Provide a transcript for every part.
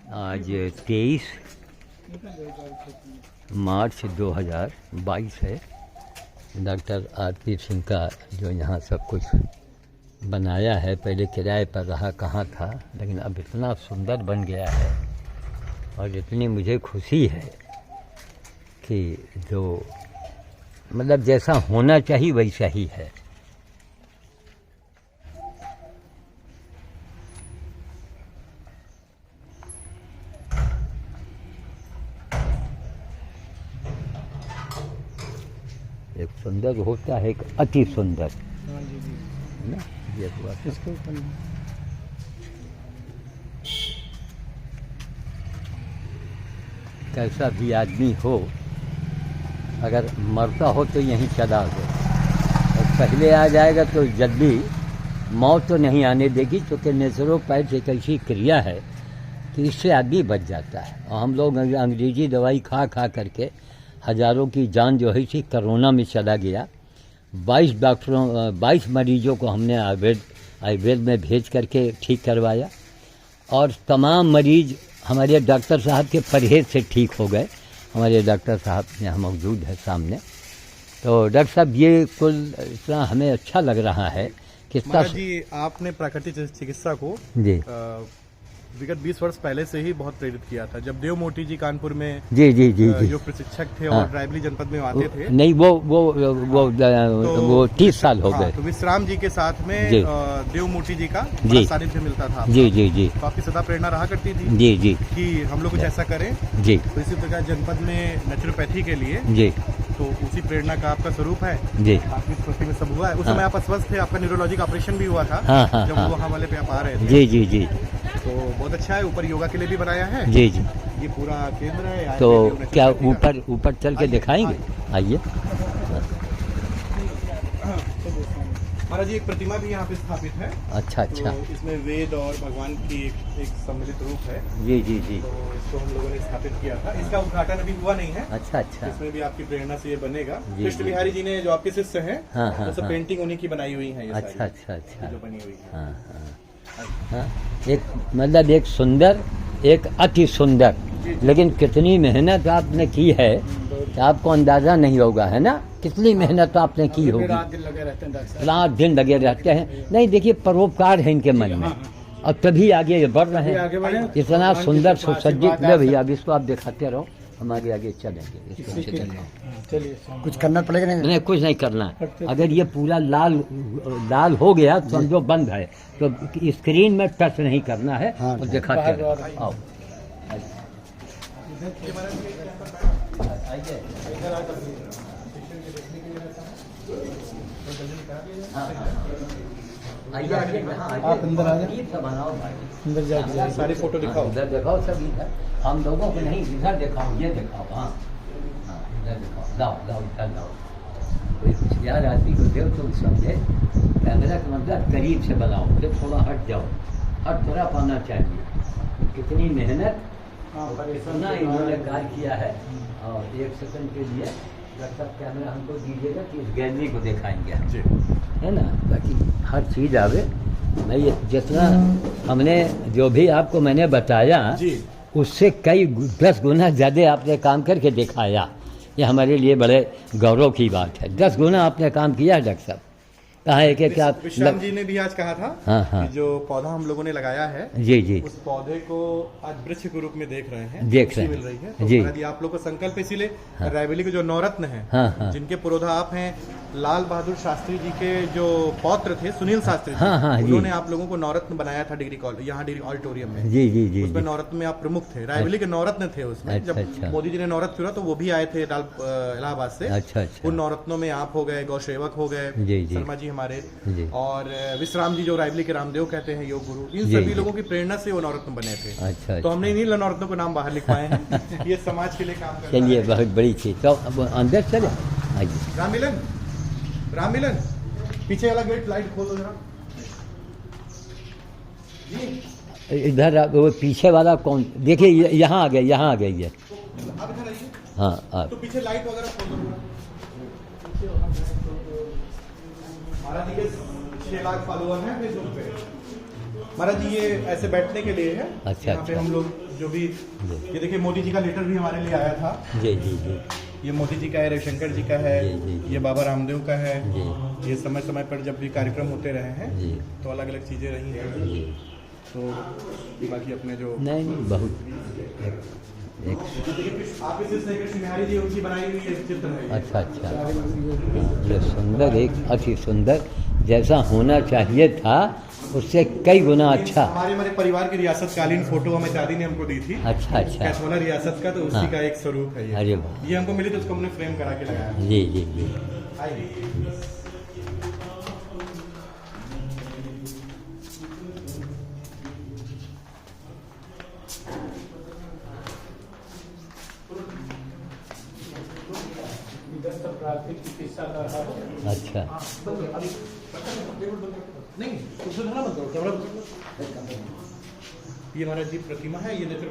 आज 23 मार्च 2022 है। डॉक्टर आरती सिंह का जो यहाँ सब कुछ बनाया है, पहले किराए पर रहा कहाँ था, लेकिन अब इतना सुंदर बन गया है और इतनी मुझे खुशी है कि जो मतलब जैसा होना चाहिए वैसा ही है। एक सुंदर होता है, एक अति सुंदर है ना। ये हुआ इसके ऊपर कैसा भी आदमी हो, अगर मरता हो तो यहीं चला हो, और पहले आ जाएगा तो जल्दी मौत तो नहीं आने देगी, क्योंकि नेचुरोपैथ एक ऐसी क्रिया है कि इससे आदमी बच जाता है। और हम लोग अंग्रेजी दवाई खा खा करके हज़ारों की जान जो है इसी कोरोना में चला गया। 22 मरीजों को हमने आयुर्वेद में भेज करके ठीक करवाया, और तमाम मरीज हमारे डॉक्टर साहब के परहेज से ठीक हो गए। हमारे डॉक्टर साहब यहाँ मौजूद है सामने। तो डॉक्टर साहब, ये कुल इतना हमें अच्छा लग रहा है कि जी आपने प्राकृतिक चिकित्सा को जी विगत 20 वर्ष पहले से ही बहुत प्रेरित किया था। जब देव मोती जी कानपुर में जी जी जी जी जो प्रशिक्षक थे और रायबरेली जनपद में आते थे, नहीं वो 30 साल हो गए। तो विश्राम जी के साथ में देव मोती जी का सानिध्य मिलता था। जी जी जी काफी सदा प्रेरणा रहा करती थी जी जी कि हम लोग कुछ ऐसा करें जी। तो इसी प्रकार जनपद में नेचुरोपैथी के लिए जी, तो उसी प्रेरणा का आपका स्वरूप है जी। आपकी स्मृति में सब हुआ है। उस समय आप अस्वस्थ थे, आपका न्यूरोलॉजी का ऑपरेशन भी हुआ था जब वहाँ वाले पे आप आ रहे थे। जी जी जी। तो बहुत अच्छा है, ऊपर योगा के लिए भी बनाया है। जी जी। ये पूरा केंद्र है। तो क्या ऊपर चल के दिखाएंगे? आइए। महाराज जी एक प्रतिमा भी यहाँ पे स्थापित है। अच्छा अच्छा। तो इसमें वेद और भगवान की एक सम्मिलित रूप है। जी जी जी। तो इसको हम लोगों ने स्थापित किया था। इसका उद्घाटन अभी हुआ नहीं है। अच्छा अच्छा। इसमें भी आपकी प्रेरणा से ये बनेगा। जी, कृष्ण बिहारी जी ने जो आपके शिष्य हैं, हाँ, हाँ, वो सब हाँ। पेंटिंग उन्हीं की बनाई हुई है। अच्छा अच्छा अच्छा। जो बनी हुई है। हाँ हाँ। एक मतलब एक सुंदर, एक अति सुंदर, लेकिन कितनी मेहनत आपने की है कि आपको अंदाजा नहीं होगा, है ना। कितनी मेहनत आपने की होगी। रात दिन लगे रहते हैं। नहीं, देखिए परोपकार है इनके मन में, और तभी आगे बढ़ रहे हैं। इतना सुंदर सुसज्जित। भैया अब इसको आप दिखाते रहो, हमारे आगे चलेंगे। कुछ करना पड़ेगा? नहीं, कुछ नहीं करना। अगर ये पूरा लाल हो गया तो समझो बंद है, तो स्क्रीन में टच नहीं करना है। हाँ, और दिखाते रहो। आओ आप अंदर आ जाए, अंदर जाके सारी फोटो दिखाओ। इधर दिखाओ, सब इधर। हम लोगों को नहीं, इधर दिखाओ, ये दिखाओ। हाँ हाँ, इधर दिखाओ। लाओ इधर लाओ। कोई होशियार आदमी को दो तो समझे। कैमरा का मतलब करीब से बनाओ, फिर थोड़ा हट जाओ, हर तरफ आना चाहिए। कितनी मेहनत और इतना इन्होंने कार्य किया है। और 1 सेकंड के लिए सब कैमरा हमको दीजिएगा कि इस गैलरी को दिखाएंगे हम, है ना, ताकि हर चीज़ आवे। मैं ये जितना हमने जो भी आपको मैंने बताया उससे कई 10 गुना ज़्यादा आपने काम करके दिखाया। ये हमारे लिए बड़े गौरव की बात है। 10 गुना आपने काम किया है डॉक्टर साहब। कहा है कि क्या विश्राम जी ने भी आज कहा था। हाँ। कि जो पौधा हम लोगों ने लगाया है, जी जी, उस पौधे को आज वृक्ष के रूप में देख रहे हैं, मिल रही है। तो जी। यदि आप लोग को संकल्प इसीलिए रायबरेली के जो नवरत्न है, हाँ। जिनके पुरोधा आप हैं, लाल बहादुर शास्त्री जी के जो पौत्र थे सुनील शास्त्री जी, हाँ, उन्होंने आप लोगों को नवरत्न बनाया था यहाँ डिग्री ऑडिटोरियम में। जी जी जी। उसमें नवरत्न में आप प्रमुख थे, रायबरेली के नवरत्न थे उसमें। जब मोदी जी ने नवरत्न चुना तो वो भी आए थे इलाहाबाद से। अच्छा। उन नवरत्नों में आप हो गए, गौ सेवक हो गए, शर्मा जी हमारे, और विश्राम जी जो रायबरेली के रामदेव कहते हैं, योग गुरु, इन सभी लोगों की प्रेरणा से वो नवरत्न बने थे। अच्छा। तो हमने इन्हीं नवरत्नों को नाम बाहर लिखवाए हैं। ये समाज के लिए काम करता है। चलिए, बहुत बड़ी चीज़। तो अब अंदर चले आइए। राम मिलन पीछे वाला गेट लाइट खोल दो जरा। इधर वो पीछे वाला कौन? देखिए यहाँ आ गई है। हाँ, तो पीछे लाइट वगैरह खोल दो। महाराज जी के 6 लाख फॉलोअर हैं फेसबुक पे। महाराज जी ये ऐसे बैठने के लिए है। अच्छा, यहाँ पे अच्छा। हम लोग जो भी ये देखिए मोदी जी का लेटर भी हमारे लिए आया था। जी जी जी ये मोदी जी का है, रविशंकर जी का है, जी, जी। ये बाबा रामदेव का है। जी ये समय समय पर जब भी कार्यक्रम होते रहे हैं जी तो अलग अलग चीज़ें रही हैं। जी। तो बाकी अपने जो नहीं नहीं बहुत एक आप इस कृष्ण बिहारी जी उनकी बनाई हुई ये चित्र है। अच्छा अच्छा हाँ, ये सुंदर, एक अति सुंदर, जैसा होना चाहिए था उससे कई गुना अच्छा। हमारे परिवार की रियासत कालीन फोटो हमें दादी ने हमको दी थी। अच्छा अच्छा। कैथोला रियासत का, तो उसी हाँ। का एक स्वरूप है ये। अरे वाह। ये हमको मिली तो उसको हमने फ्रेम करा के लगाया। जी जी जी। आइए। प्राथमिक चिकित्सा का अच्छा नहीं ये हमारा जी प्रतिमा है। ये नेत्र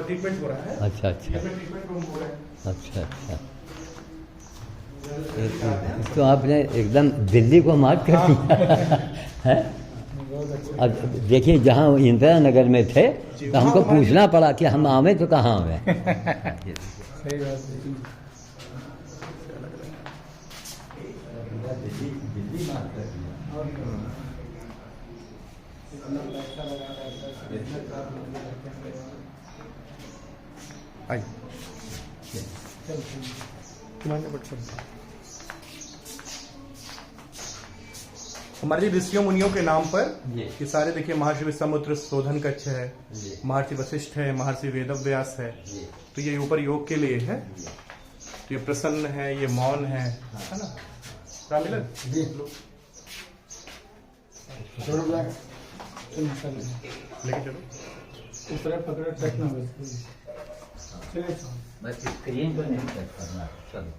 ट्रीटमेंट हो रहा है। अच्छा अच्छा ट्रीटमेंट रूम हो रहा है। अच्छा अच्छा। तो आपने एकदम दिल्ली को मार कर दिया है। अब देखिए जहाँ इंदिरा नगर में थे तो हमको पूछना पड़ा कि हम आवे तो कहाँ आवे। सही बात है। आइए। हमारे ऋषियों मुनियों के नाम पर ये सारे देखिए, महर्षि विश्वामित्र शोधन कक्ष है, महर्षि वशिष्ठ है, महर्षि वेदव्यास है। तो ये ऊपर योग के लिए है। तो ये प्रसन्न है, ये मौन है ना राममिलन? लेके चलो। इस तरह पकड़ रखना चलिए। बस स्क्रीन पर नहीं टच करना। चलो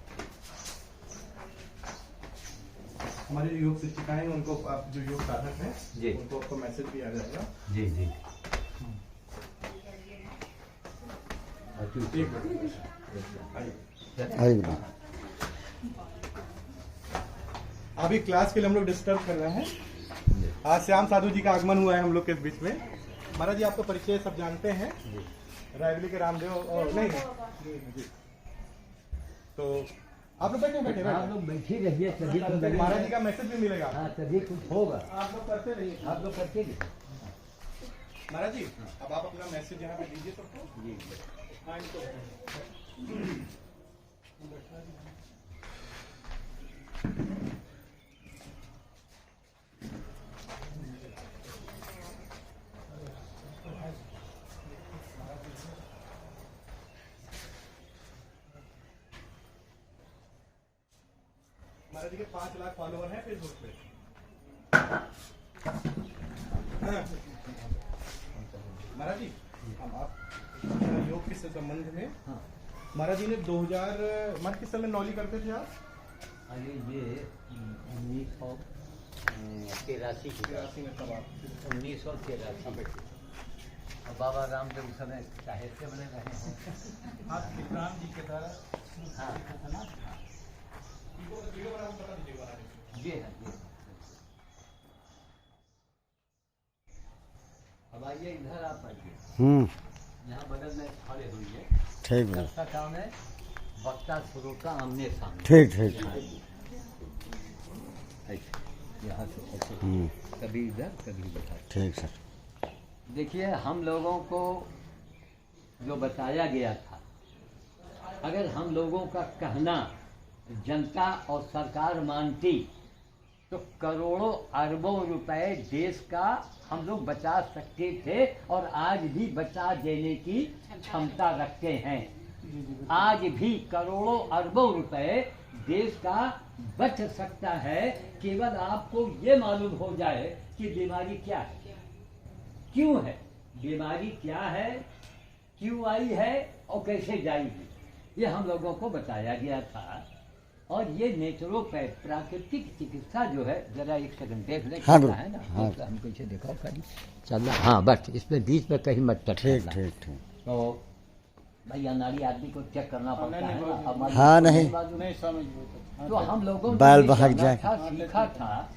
हमारे जो योग शिक्षिकाएं हैं उनको, आप जो योग साधक हैं जी, उनको आपको मैसेज भी आ जाएगा। जी जी। आइए। अभी क्लास के लिए हम लोग डिस्टर्ब कर रहे हैं। आज श्याम साधु जी का आगमन हुआ है हम लोग के बीच में। महाराज जी आपका परिचय सब जानते हैं, रायबली के रामदेव और नहीं जी। तो आप लोग बैठे आप लोग बैठे रहिए, सभी महाराज जी का मैसेज भी मिलेगा। हाँ तभी कुछ होगा। आप लोग करते रहिए। आप लोग करते रहिए। महाराज जी अब आप अपना मैसेज यहाँ पे दीजिए सबको। जी महाराज जी के 5 लाख फॉलोवर हैं फेसबुक पे। महाराज जी हम आप योग के संबंध में, महाराज जी ने 2000 महाराज किस साल में नौली करते थे आप? अरे ये 1983 में तब आप 1983 बाबा रामदेव उस समय साहित्य बने रहे हैं। आप विक्रांत जी के द्वारा हाँ जी हाँ जी। अब आइए इधर आप आइए। यहाँ बगल में खड़े हुई है। ठीक है। सबका काम है वक्ता श्रोता आमने सामने। ठीक ठीक। यहाँ से ऐसे कभी इधर कभी इधर। ठीक सर। देखिए हम लोगों को जो बताया गया था, अगर हम लोगों का कहना जनता और सरकार मानती तो करोड़ों अरबों रुपए देश का हम लोग बचा सकते थे और आज भी बचा देने की क्षमता रखते हैं। आज भी करोड़ों अरबों रुपए देश का बच सकता है, केवल आपको ये मालूम हो जाए कि बीमारी क्या है, क्यों है, बीमारी क्या है, क्यों आई है और कैसे जाएगी, ये हम लोगों को बताया गया था। और ये नेचुरोपैथ प्राकृतिक चिकित्सा जो है, जरा एक सेकंड देख लें हाँ, क्या है ना। हाँ। हम पीछे देखो खाली चल रहा। हाँ बस इसमें बीच में कहीं मत टच ठीक करना। ठीक ठीक। तो भाई अनाड़ी आदमी को चेक करना पड़ता है ना। हमारी हाँ, नहीं। नहीं समझ तो हम लोगों ने बाल ये बहक जानना जाए। था, सीखा था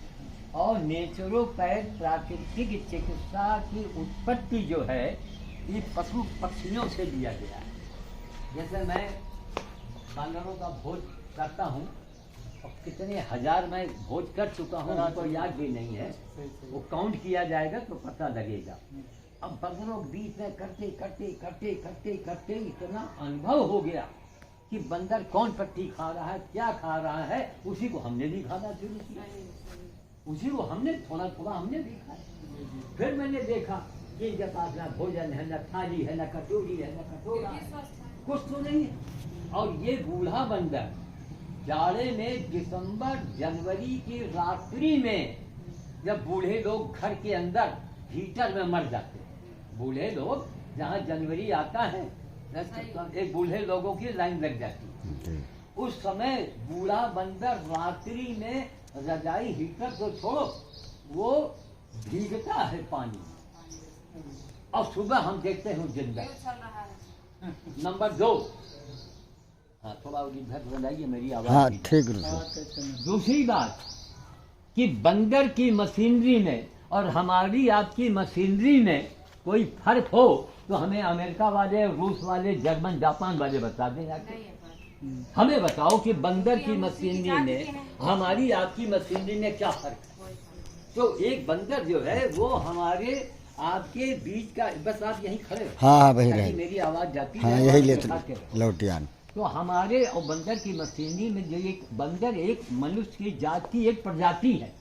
और नेचुरोपैथ प्राकृतिक चिकित्सा की उत्पत्ति जो है ये पशु पक्षियों से लिया गया है। जैसे मैं बानरों का भोज करता हूँ और कितने हजार मैं भोज कर चुका हूँ, उनको याद भी नहीं है, वो काउंट किया जाएगा तो पता लगेगा। अब बंदरों के बीच में करते करते करते करते करते इतना अनुभव हो गया कि बंदर कौन पत्ती खा रहा है, क्या खा रहा है, उसी को हमने भी खाना शुरू किया, उसी को हमने थोड़ा थोड़ा हमने भी खाया। फिर मैंने देखा कि इनके पास ना भोजन है, ना थाली है, ना कटोरी है, ना कटोरा है, कुछ तो नहीं है। और ये बूढ़ा बंदर जाड़े में दिसंबर जनवरी की रात्रि में, जब बूढ़े लोग घर के अंदर हीटर में मर जाते हैं, बूढ़े लोग जहाँ जनवरी आता है एक बूढ़े लोगों की लाइन लग जाती है, उस समय बूढ़ा बंदर रात्रि में रजाई हीटर को छोड़ो वो भीगता है पानी में, और सुबह हम देखते हैं जिंदा। नंबर 2, हाँ थोड़ा इधर बनाइए मेरी आवाज। हाँ ठीक है। दूसरी बात कि बंदर की मशीनरी में और हमारी आपकी मशीनरी में कोई फर्क हो तो हमें अमेरिका वाले, रूस वाले, जर्मन, जापान वाले बता दें। हमें बताओ कि बंदर की मशीनरी में हमारी आपकी मशीनरी में क्या फर्क है। तो एक बंदर जो है वो हमारे आपके बीच का, बस आप यहीं खड़े हो, हाँ वही रहे, मेरी आवाज जाती हाँ है, यही लेते लौटियान। तो हमारे और बंदर की मशीनरी में जो एक बंदर एक मनुष्य की जात की एक प्रजाति है।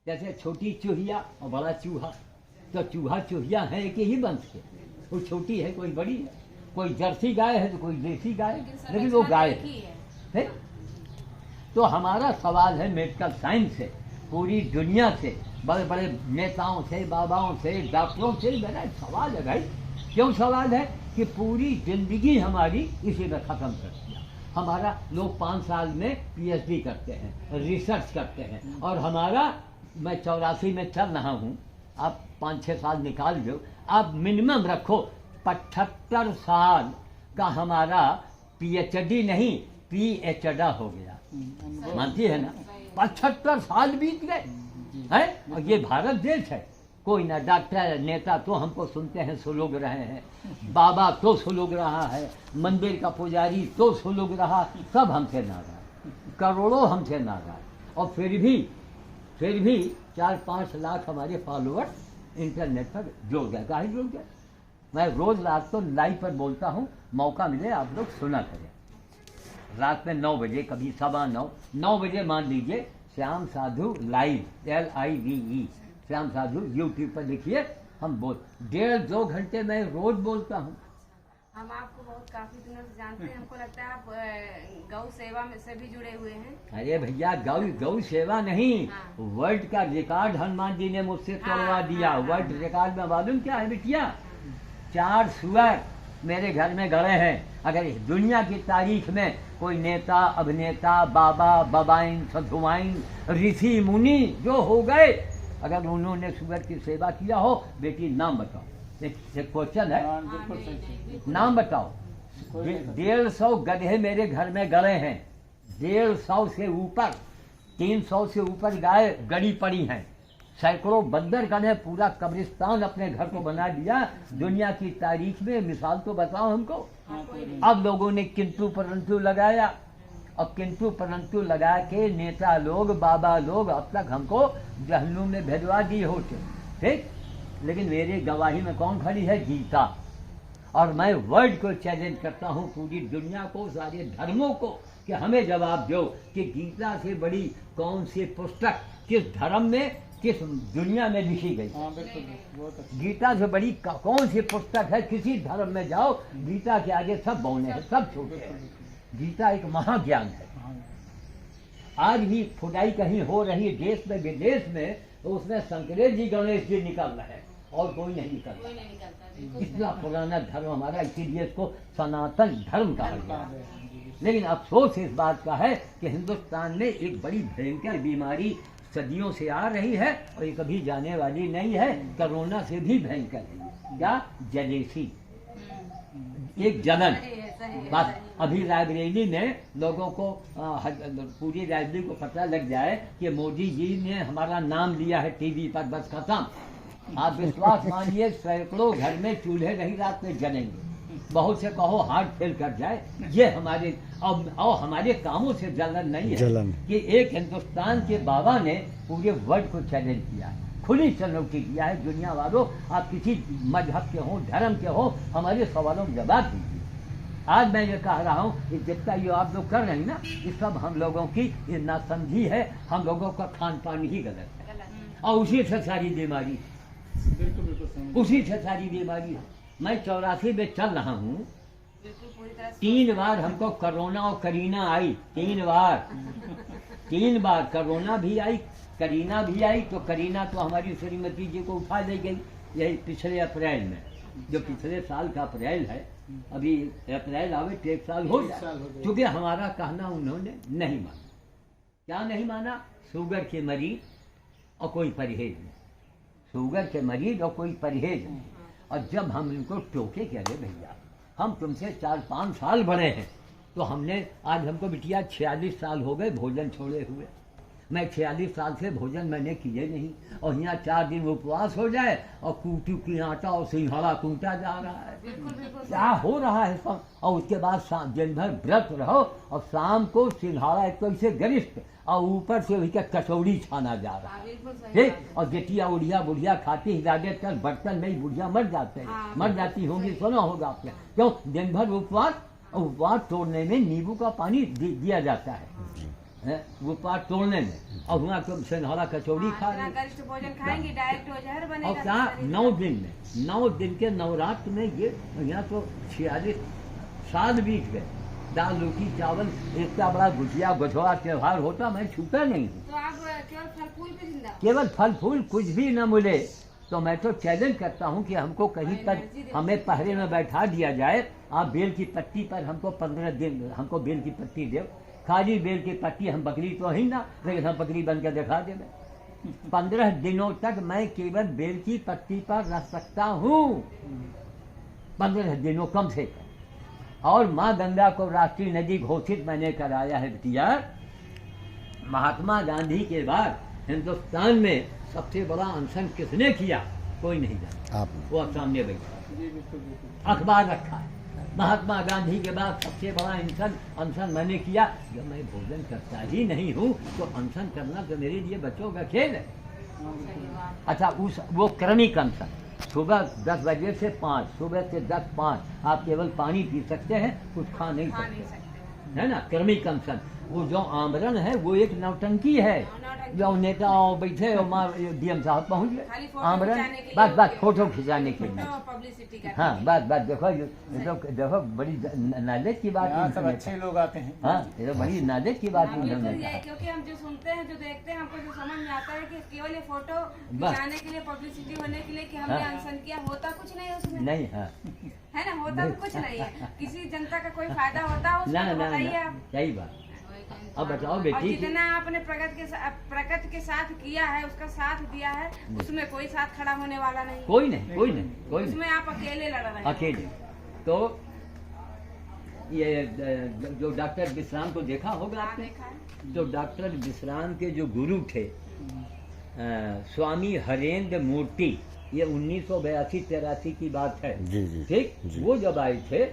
जैसे छोटी चूहिया और बड़ा चूहा, तो चूहा चूहिया है एक ही वंश के, कोई छोटी है कोई बड़ी है, कोई जर्सी गाय है तो कोई देसी गाय है, लेकिन वो गाय है। तो हमारा सवाल है मेडिकल साइंस से, पूरी दुनिया से, बड़े बड़े नेताओं से, बाबाओं से, डॉक्टरों से मेरा सवाल है भाई, क्यों सवाल है कि पूरी जिंदगी हमारी इसी में खत्म कर दिया। हमारा लोग 5 साल में PhD करते हैं, रिसर्च करते हैं, और हमारा, मैं 84 में चल रहा हूँ, आप 5-6 साल निकाल दो, आप मिनिमम रखो 75 साल का हमारा PhD नहीं PhD हो गया, मानती है ना। 75 साल बीत गए हैं, और ये भारत देश है। कोई ना डॉक्टर नेता तो हमको सुनते हैं सुलोग रहे हैं, बाबा तो सुलोग रहा है, मंदिर का पुजारी तो सुलोग रहा, सब हमसे नाराज, करोड़ों हमसे नाराज, और फिर भी 4-5 लाख हमारे फॉलोअर्स इंटरनेट पर जुड़ गए। काहे जुड़ गए? मैं रोज रात को लाइव पर बोलता हूँ, मौका मिले आप लोग सुना करें। रात में 9 बजे, कभी 9:15 बजे मान लीजिए, श्याम साधु लाइव, LIVE, श्याम साधु यूट्यूब पर लिखिए, हम बोल 1.5-2 घंटे मैं रोज बोलता हूँ। हम आपको बहुत काफी दिनों से जानते हैं, हमको लगता है आप गौ सेवा में से भी जुड़े हुए हैं। अरे भैया गौ सेवा नहीं, हाँ। वर्ल्ड का रिकॉर्ड हनुमान जी ने मुझसे तोड़वा दिया। वर्ल्ड रिकॉर्ड में मालूम क्या है बिटिया? 4 सुअर मेरे घर में गड़े हैं। अगर दुनिया की तारीख में कोई नेता, अभिनेता, बाबा, बाबाइन, सधुआइन, ऋषि मुनि जो हो गए, अगर उन्होंने सुअर की सेवा किया हो, बेटी नाम बताओ। एक क्वेश्चन है, नाम बताओ। 150 गधे मेरे घर में गड़े हैं, 150 से ऊपर, 300 से ऊपर गाय गड़ी पड़ी हैं, सैकड़ों बंदर गधे, पूरा कब्रिस्तान अपने घर को बना दिया। दुनिया की तारीख में मिसाल तो बताओ हमको। अब लोगों ने किंतु परंतु लगाया, और किंतु परंतु लगा के नेता लोग, बाबा लोग अब तक हमको जहन्नुम में भिजवा दिए होते, ठीक। लेकिन मेरे गवाही में कौन खड़ी है? गीता। और मैं वर्ल्ड को चैलेंज करता हूँ, पूरी दुनिया को, सारे धर्मों को, कि हमें जवाब दो कि गीता से बड़ी कौन सी पुस्तक किस धर्म में, किस दुनिया में लिखी गई। गीता से बड़ी कौन सी पुस्तक है? किसी धर्म में जाओ, गीता के आगे सब बौने हैं, सब छोटे हैं। गीता एक महाज्ञान है। आज भी खुदाई कहीं हो रही देश में विदेश में, तो उसमें शंकरेश जी, गणेश जी निकल रहे हैं, और कोई नहीं निकल रहा। इतना पुराना धर्म हमारा, इसीलिए इसको सनातन धर्म कहा गया। लेकिन अफसोस इस बात का है कि हिंदुस्तान में एक बड़ी भयंकर बीमारी सदियों से आ रही है, और ये कभी जाने वाली नहीं है। कोरोना से भी भयंकर है। क्या? जलेसी, एक जलन, बस अभी रायबरेली में लोगों को पूरी रायबरेली को पता लग जाए कि मोदी जी ने हमारा नाम लिया है टीवी पर, बस खत्म। आप विश्वास मानिए सैकड़ों घर में चूल्हे नहीं रात में जलेंगे। बहुत से कहो हार्ट फेल कर जाए, ये हमारे और हमारे कामों से जलन नहीं है कि एक हिंदुस्तान के बाबा ने पूरे वर्ल्ड को चैलेंज किया है, खुली चुनौती दिया है। दुनिया वालों, आप किसी मजहब के हो, धर्म के हो, हमारे सवालों का जवाब दीजिए। आज मैं ये कह रहा हूँ कि जितना ये आप लोग कर रहे हैं ना, ये सब हम लोगों की ये नासमझी है, हम लोगों का खान पान ही गलत है और उसी से सारी बीमारी, उसी से सारी बीमारी है। मैं 84 में चल रहा हूँ, 3 बार हमको कोरोना और करीना आई, 3 बार कोरोना भी आई, करीना भी आई। तो करीना तो हमारी श्रीमती जी को उठा ले गई, यही पिछले अप्रैल में, जो पिछले साल का अप्रैल है, अभी अप्रैल आवे तो 1 साल हो जाए, क्योंकि हमारा कहना उन्होंने नहीं माना। क्या नहीं माना? शुगर के मरीज और कोई परहेज नहीं, शुगर के मरीज और कोई परहेज नहीं। और जब हम इनको टोके कि अरे भैया हम तुमसे 4-5 साल बड़े हैं, तो हमने आज हमको बिटिया 46 साल हो गए भोजन छोड़े हुए। मैं 46 साल से भोजन मैंने किए नहीं, और यहाँ 4 दिन उपवास हो जाए और कूटू की आटा और सिंघाड़ा कूटा जा रहा है। क्या हो रहा है सब? और उसके बाद दिन भर व्रत रहो और शाम को सिंघाड़ा एक तो इसे गरिष्ठ और ऊपर से उसका कचौड़ी छाना जा रहा है, ठीक। और गेटिया उड़िया बुढ़िया खाती हिदायत कर बर्तन में ही बुढ़िया मर जाते हैं, मर जाती होंगी, सुना होगा आपने। क्यों? दिन भर उपवास, और उपवास तोड़ने में नींबू का पानी दिया जाता है, उपवास तोड़ने में, और वहाँ तो सिंघाड़ा कचौड़ी खा रहे भोजन खाएंगे डायरेक्ट वो जहर बनेगा। और क्या 9 दिन में, 9 दिन के नवरात्र में ये यहाँ तो 46 साल बीत गए। दाल रोटी चावल, इतना बड़ा गुजिया गठवा त्योहार होता, मैं छूटा नहीं हूँ। तो आप केवल फल फूल पे जिंदा? केवल फल फूल, कुछ भी न मिले तो मैं तो चैलेंज करता हूँ कि हमको कहीं पर हमें पहरे में बैठा दिया जाए। आप बेल की पत्ती पर हमको 15 दिन हमको बेल की पत्ती दो, खाली बेल की पत्ती। हम बकरी तो ही ना, लेकिन हम बकरी बन कर दिखा दे। 15 दिनों तक मैं केवल बेल की पत्ती पर रह सकता हूँ, 15 दिनों कम से कम। और माँ गंगा को राष्ट्रीय नदी घोषित मैंने कराया है बिटिया। महात्मा गांधी के बाद हिंदुस्तान में सबसे बड़ा अनशन किसने किया? कोई नहीं जानता, वो सामने बैठा अखबार रखा है। महात्मा गांधी के बाद सबसे बड़ा अनशन मैंने किया। जब मैं भोजन करता ही नहीं हूँ तो अनशन करना तो मेरे लिए बच्चों का खेल है। अच्छा, वो क्रमिक अनशन, सुबह 10 बजे से 5, सुबह से 10-5 आप केवल पानी पी सकते हैं, कुछ खा नहीं सकते, है ना, क्रमिक अनशन। वो जो आमरण है वो एक नौटंकी है, जो नेता बैठे और डीएम साहब पहुंच गए आमरण, बस फोटो खिंचाने के लिए। हाँ, बस देखो बड़ी नाज़िक की बात, सब अच्छे लोग आते हैं। हाँ, ये तो बड़ी नाज़िक की बात उन्होंने कहा। क्योंकि हम जो सुनते हैं, जो देखते हैं, हमको जो समझ में आता है कि केवल ये फोटो खिंचाने के लिए, पब्लिसिटी होने के लिए कि हमने अनशन किया, होता कुछ नहीं उसमें। नहीं, हाँ, है ना, होता तो कुछ नहीं है। किसी जनता का कोई फायदा होता है उसमें, बताइए आप। सही बात। अब बताओ बेटी, जितना आपने प्रगति के साथ किया है, उसका साथ दिया है, उसमें कोई साथ खड़ा होने वाला नहीं, कोई नहीं। उसमें आप अकेले लड़ रहे हैं, अकेले। तो ये जो डॉक्टर विश्राम को देखा होगा आपने, तो डॉक्टर विश्राम के जो गुरु थे स्वामी हरेंद्र मूर्ति, ये 1982-83 की बात है, ठीक। वो जब आए थे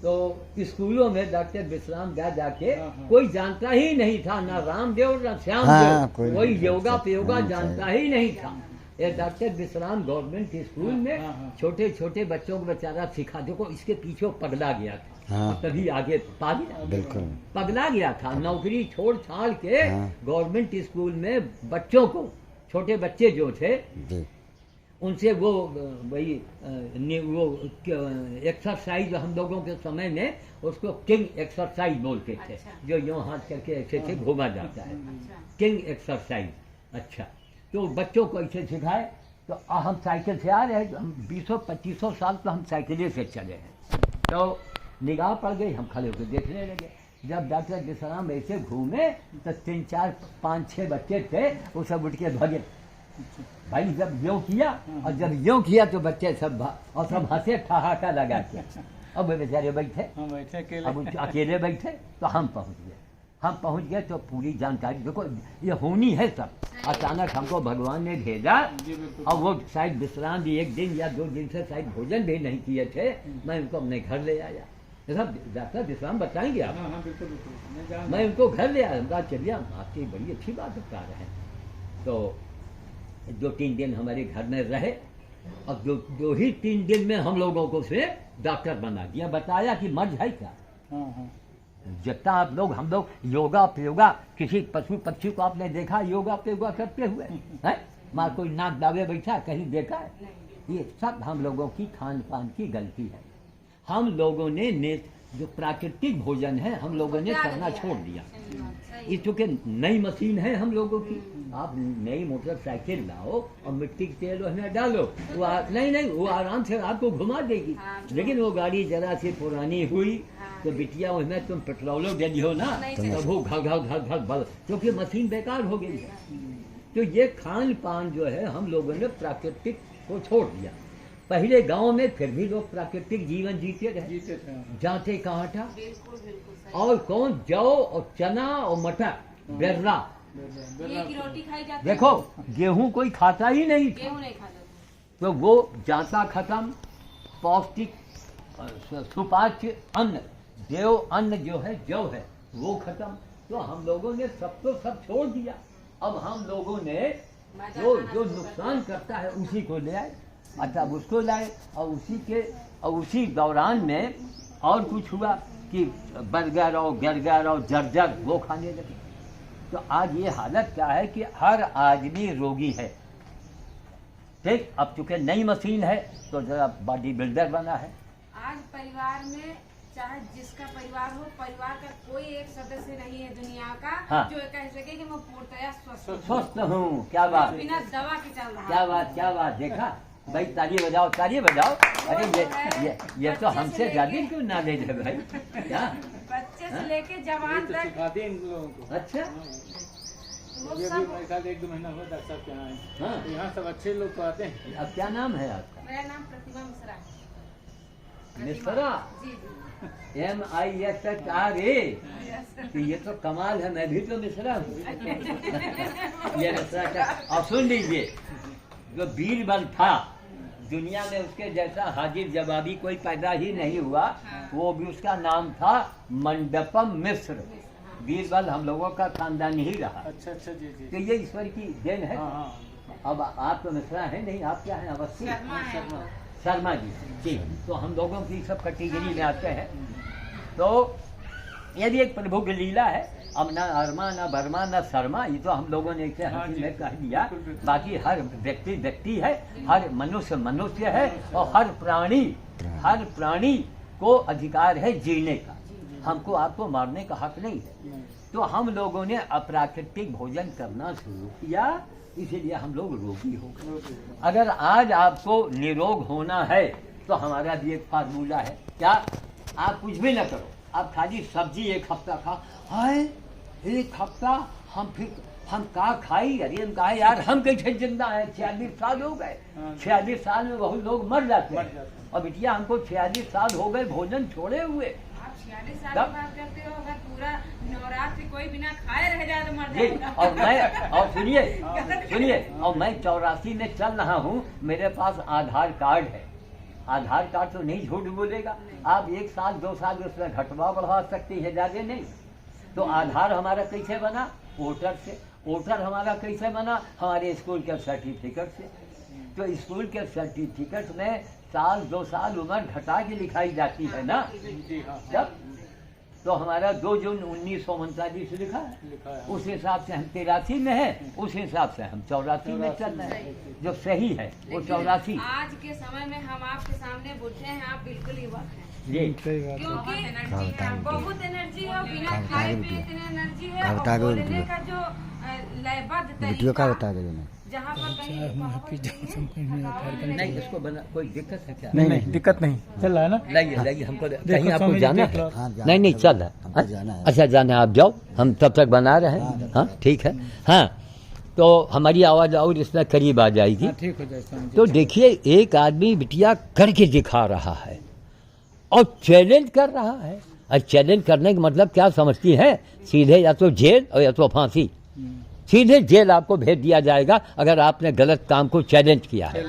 तो स्कूलों में डॉक्टर विश्राम जाके कोई जानता ही नहीं था, ना रामदेव ना श्यामदेव, कोई योगा प्योगा जानता ही नहीं था। ये डॉक्टर विश्राम गवर्नमेंट स्कूल में छोटे छोटे बच्चों को बेचारा सिखा, देखो इसके पीछे पगला गया था, तभी आगे पगला गया था। नौकरी छोड़ छाड़ के गवर्नमेंट स्कूल में बच्चों को, छोटे बच्चे जो थे उनसे वो वही वो एक्सरसाइज हम लोगों के समय में उसको किंग एक्सरसाइज बोलते थे। अच्छा। जो यूँ हाथ करके ऐसे घूमा जाता है। अच्छा। King exercise. अच्छा, तो बच्चों को ऐसे सिखाए। तो हम साइकिल से आ रहे हैं, हम 20-25 साल तो हम साइकिल से चले हैं। तो निगाह पड़ गई, हम खड़े होकर देखने लगे। जब डॉक्टर विश्राम ऐसे घूमे तो 3-4-5-6 बच्चे थे, वो सब उठ के भागे। भाई जब यूँ किया और जब यूँ किया तो बच्चे सब और सब हंसे, ठहाका लगा के। अब वे बेचारे बैठे, हम बैठे अकेले। अब अकेले बैठे तो हम पहुंच गए तो पूरी जानकारी देखो ये होनी है सब। अचानक हमको भगवान ने भेजा और वो शायद विश्राम भी 1 दिन या 2 दिन से शायद भोजन भी नहीं किए थे, मैं उनको अपने घर ले आया। डॉक्टर विश्राम बताएंगे आप? हाँ, बिल्कुल बिल्कुल। मैं उनको घर ले आया, उनका चलिए आपकी बड़ी अच्छी बात बता रहे हैं। तो 2-3 दिन हमारे घर में रहे और 2 ही 3 दिन में हम लोगों को से डॉक्टर बना दिया, बताया कि मर्ज है क्या। हाँ। जितना आप लोग हम लोग योगा प्योगा, किसी पशु पक्षी को आपने देखा योगा प्योगा करते हुए है? माँ कोई नाक दावे बैठा कहीं देखा है? ये सब हम लोगों की खान पान की गलती है। हम लोगों ने जो प्राकृतिक भोजन है हम लोगों ने करना छोड़ दिया। ये चूंकि नई मशीन है हम लोगों की, आप नई मोटरसाइकिल लाओ और मिट्टी के तेल उसमें डालो, वो नहीं वो आराम से आपको घुमा देगी। लेकिन वो गाड़ी जरा सी पुरानी हुई तो बिटिया उसमें तुम पेट्रोलो दे दियो ना तो वो घर बल, क्योंकि मशीन बेकार हो गई है। तो ये खान पान जो है हम लोगों ने प्राकृतिक को छोड़ दिया। पहले गांव में फिर भी लोग प्राकृतिक जीवन जीते रहे, जाते का आटा और कौन जौ और चना और मटर बेर्रा, ये की रोटी खाई जाती है। देखो गेहूं कोई खाता ही नहीं था। गेहूं नहीं खाता। तो वो जाता खत्म, पौष्टिक सुपाच्य अन्न देव अन्न जो है जौ है वो खत्म। तो हम लोगों ने सब छोड़ दिया। अब हम लोगों ने जो नुकसान करता है उसी को ले आए, मतलब उसको लाए और उसी दौरान में और कुछ हुआ कि बर्गर और गरगर और जर्जर वो खाने लगे। तो आज ये हालत क्या है कि हर आदमी रोगी है। ठीक, अब चूंकि नई मशीन है तो जरा बॉडी बिल्डर बना है। आज परिवार में चाहे जिसका परिवार हो, परिवार का कोई एक सदस्य नहीं है दुनिया का हाँ। जो कह सके कि मैं पूर्णतया स्वस्थ हूँ। क्या बात, बिना दवा के चल रहा है। क्या बात देखा भाई, ताली बजाओ। अरे ये तो हमसे ज्यादा क्यों नॉलेज है भाई। क्या बच्चे से लेके जवान तक सिखाते हैं इन लोगों को। अच्छा, वो ये भी सब। मेरे ख्याल 1-2 महीना हुआ डॉक्टर साहब के यहाँ आए। हाँ। तो यहाँ सब अच्छे लोग तो आते हैं। अब क्या नाम है आपका? मेरा नाम प्रतिमा मिश्रा है। मिश्रा, जी MISRA। तो ये तो कमाल है, मैं भी तो मिश्रा हूँ। ये मिश्रा का। और सुन लीजिए, जो बीरबल था दुनिया में उसके जैसा हाजिर जवाबी कोई पैदा ही नहीं हुआ, वो भी उसका नाम था मंडपम मिश्र। बीरबल हम लोगों का खानदान ही रहा। अच्छा जी। तो ये ईश्वर की देन है। हाँ। अब आप तो मिश्रा है नहीं, आप क्या हैं? अवस्थी शर्मा जी। तो हम लोगों की सब कैटेगरी में आते हैं। तो ये भी एक प्रभु की लीला है। अब ना अरमा ना बर्मा ना शर्मा, ये तो हम लोगों ने इसे हंसी में कह दिया। बाकी हर व्यक्ति है, हर मनुष्य है और हर प्राणी को अधिकार है जीने का। हमको आपको मारने का हक नहीं है। तो हम लोगों ने अप्राकृतिक भोजन करना शुरू किया, इसीलिए हम लोग रोगी हो गए। अगर आज आपको निरोग होना है तो हमारा भी एक फार्मूला है। क्या? आप कुछ भी न करो, आप खाली सब्जी 1 हफ्ता खा। हाय 1 हफ्ता हम का खाई? अरे हम कहा यार हम कैसे जिंदा है? 46 साल हो गए। 46 साल में बहुत लोग मर जाते हैं। और बिटिया हमको 46 साल हो गए भोजन छोड़े हुए। आप 46 साल की बात करते हो, अगर पूरा नवरात्रि कोई बिना खाए रह जाए तो मर जी, जाएगा। और सुनिए, और मैं 84 में चल रहा हूँ, मेरे पास आधार कार्ड है। आधार कार्ड तो नहीं झूठ बोलेगा। आप 1 साल 2 साल उसमें घटवा बढ़ा सकती है, ज्यादा नहीं। तो आधार हमारा कैसे बना? वोटर से। वोटर हमारा कैसे बना? हमारे स्कूल के सर्टिफिकेट से। तो स्कूल के सर्टिफिकेट में 1-2 साल उम्र घटा के लिखाई जाती है ना। जब तो हमारा 2 जून 1939 लिखा है। उस हिसाब से हम 83 में है, उस हिसाब से हम 84 में चल रहे हैं। जो सही है वो 84। आज के समय में हम आपके सामने बुढ़े हैं, आप बिल्कुल युवा हैं। जी, क्योंकि बहुत एनर्जी है, बिना खाए पिए इतनी एनर्जी है। और बोलने का जो लयबद्ध तरीका, जहाँ पर नहीं इसको बना कोई दिक्कत है क्या? नहीं दिक्कत नहीं। चल रहा है ना? लगी हमको कहीं आपको जाना है? नहीं चल रहा है। अच्छा जाना है, आप जाओ, हम तब तक बना रहे हैं। हाँ ठीक है। हाँ तो हमारी आवाज़ और इसमें करीब आ जाएगी। ठीक हो जाए। तो देखिए, एक आदमी बिटिया करके दिखा रहा है। और चैलेंज कर रहा है। और चैलेंज करने का मतलब क्या समझती है? सीधे या तो जेल और या तो फांसी। सीधे जेल आपको भेज दिया जाएगा अगर आपने गलत काम को चैलेंज किया है।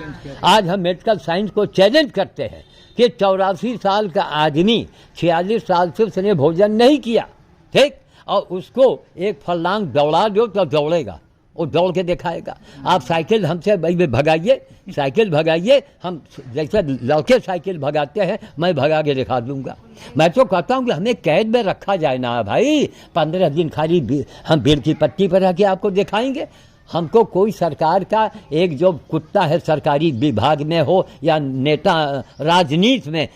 आज हम मेडिकल साइंस को चैलेंज करते हैं कि 84 साल का आदमी 46 साल से उसने भोजन नहीं किया, ठीक, और उसको एक फर्लांग दौड़ा दो तो दौड़ेगा, वो दौड़ के दिखाएगा। आप साइकिल हमसे भाई भगाइए, साइकिल भगाइए, हम जैसे लड़के साइकिल भगाते हैं मैं भगा के दिखा दूंगा। मैं तो कहता हूँ कि हमें कैद में रखा जाए ना भाई, 15 दिन खाली हम बेल की पट्टी पर रह के आपको दिखाएंगे। हमको कोई सरकार का एक जो कुत्ता है सरकारी विभाग में हो या नेता राजनीति में,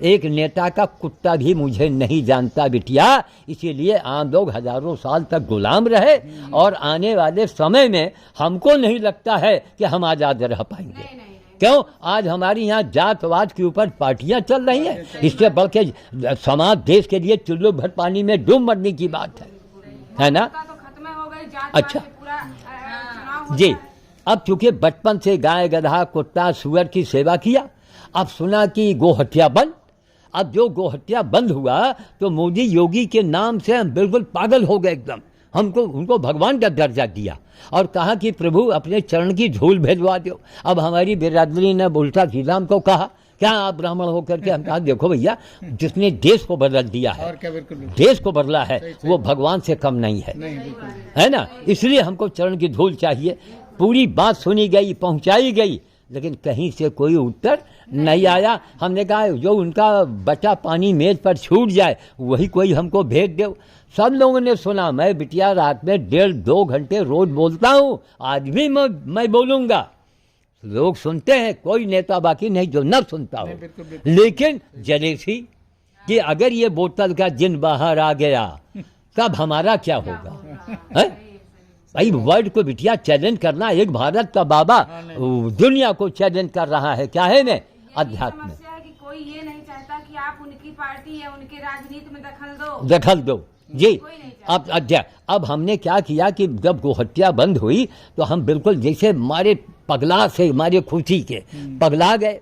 एक नेता का कुत्ता भी मुझे नहीं जानता बिटिया। इसीलिए आम लोग हजारों साल तक गुलाम रहे और आने वाले समय में हमको नहीं लगता है कि हम आज़ाद रह पाएंगे। क्यों? आज हमारी यहाँ जातवाद के ऊपर पार्टियां चल रही हैं, इससे बढ़ के समाज देश के लिए चुल्लू भर पानी में डूब मरने की बात है ना? अच्छा जी, अब चूंकि बचपन से गाय गधा कुत्ता सुअर की सेवा किया, अब सुना कि गोहत्या बंद। अब जो गोहत्या बंद हुआ तो मोदी योगी के नाम से हम बिल्कुल पागल हो गए एकदम। हमको उनको भगवान का दर्जा दिया और कहा कि प्रभु अपने चरण की धूल भेजवा दो। अब हमारी बिरादरी ने उल्टा सीधा हमको कहा क्या आप ब्राह्मण होकर के? हम कहा देखो भैया, जिसने देश को बदल दिया है, देश को बदला है, वो भगवान से कम नहीं है ना? इसलिए हमको चरण की धूल चाहिए। पूरी बात सुनी गई, पहुंचाई गई, लेकिन कहीं से कोई उत्तर नहीं आया। हमने कहा जो उनका बचा पानी मेज पर छूट जाए वही कोई हमको भेज दो। सब लोगों ने सुना। मैं बिटिया रात में 1.5-2 घंटे रोज बोलता हूँ, आज भी मैं बोलूँगा। लोग सुनते हैं, कोई नेता बाकी नहीं जो न सुनता हो। लेकिन जलेसी कि अगर ये बोतल का जिन बाहर आ गया तब हमारा क्या होगा? भाई वर्ल्ड को बिटिया चैलेंज करना, एक भारत का बाबा दुनिया को चैलेंज कर रहा है। क्या है मैं अध्यात्म में कि कोई ये नहीं चाहता कि आप उनकी पार्टी या उनके राजनीति में दखल दो जी। अब हमने क्या किया कि जब गोहत्या बंद हुई तो हम बिल्कुल जैसे मारे पगला से, मारे खुशी के पगला गए।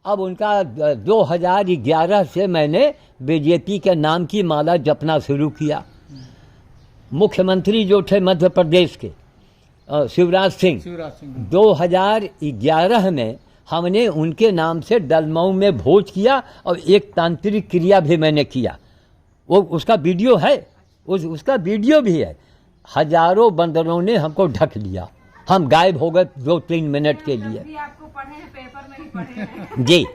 अब उनका 2011 से मैंने बीजेपी के नाम की माला जपना शुरू किया। मुख्यमंत्री जो थे मध्य प्रदेश के शिवराज सिंह, 2011 में हमने उनके नाम से डलमऊ में भोज किया और एक तांत्रिक क्रिया भी मैंने किया। वो उसका वीडियो है, उसका वीडियो भी है। हजारों बंदरों ने हमको ढक लिया, हम गायब हो गए 2-3 मिनट के लिए। आपको पढ़े हैं, पेपर में ही पढ़े हैं। जी,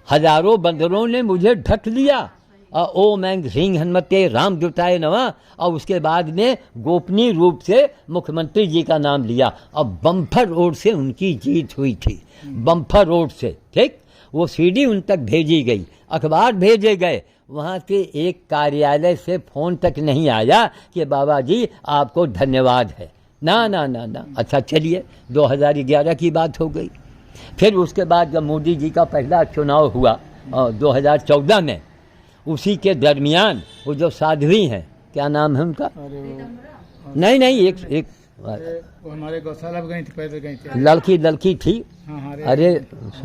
हजारों बंदरों ने मुझे ढक लिया। ओम ऐं ह्रीं हनुमते राम जुटाए नमः, और उसके बाद में गोपनीय रूप से मुख्यमंत्री जी का नाम लिया। अब बम्फर रोड से उनकी जीत हुई थी, बम्फर रोड से, ठीक। वो सीडी उन तक भेजी गई, अखबार भेजे गए, वहाँ से एक कार्यालय से फ़ोन तक नहीं आया कि बाबा जी आपको धन्यवाद है। ना ना ना ना। अच्छा चलिए, 2011 की बात हो गई। फिर उसके बाद जब मोदी जी का पहला चुनाव हुआ 2014 में, उसी के दरमियान वो जो साध्वी हैं, क्या नाम है उनका? नहीं, एक हमारे गौशाला में गई थी, पैदल गई थी, लड़की थी। अरे